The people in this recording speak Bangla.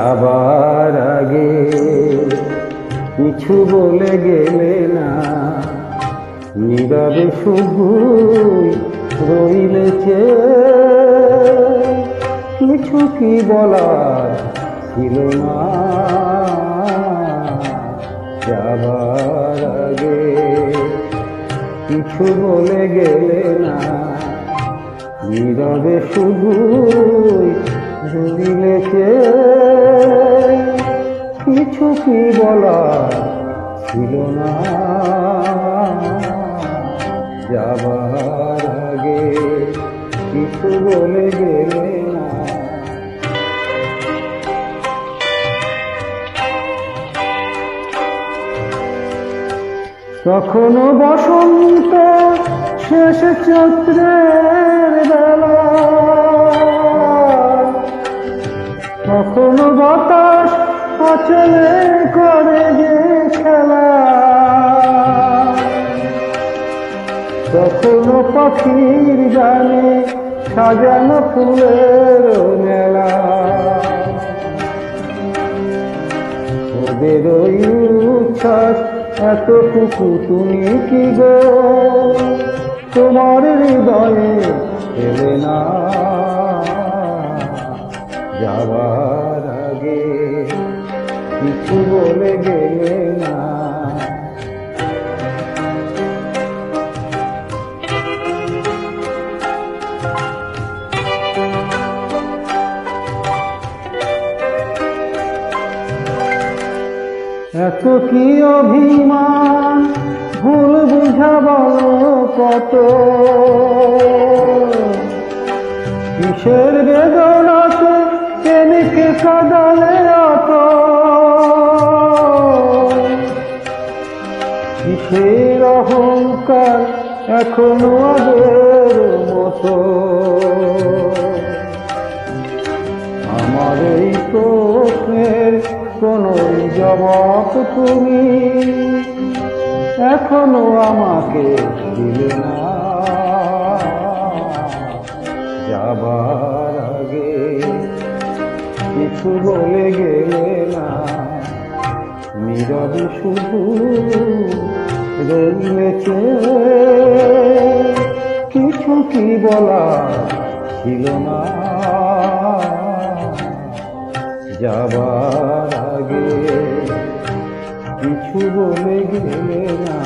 যাবার আগে কিছু বলে গেলে না, নীরবে শুধুই রইলে চেয়ে। কিছু কি বলার ছিল না, যাবার আগে কিছু বলে গেলে না, নীরবে শুধুই রইলে চেয়ে। কিছু কি বলার ছিল না, যাবার আগে কিছু বলে গেলে না। কখনো বসন্ত শেষ চৈত্রের বেলা, কখনো বাতাস আঁচলে করে যে খেলা, কখনো পাখির গানে সাজানো ফুলের মেলা। ওদের ওই উচ্ছ্বাস এতটুকু তুমি কি গো তোমার হৃদয়ে এলে না, যাবার আগে কিছু বলে গেলে না। এত কি অভিমান ভুল বুঝাবো কত, কিসের বেদনাতে কেনিকে কাঁদালে অত, কিসের অহংকার এখনো আগের মতো। আমার এই প্রশ্নের কোনো জবাব তুমি এখনো আমাকে দিলে না, যাবার আগে কিছু বলে গেলে না, নীরবে শুধু রইলে চেয়ে। কিছু কি বলা ছিল না, যাবার আগে কিছু বলে গেলে না।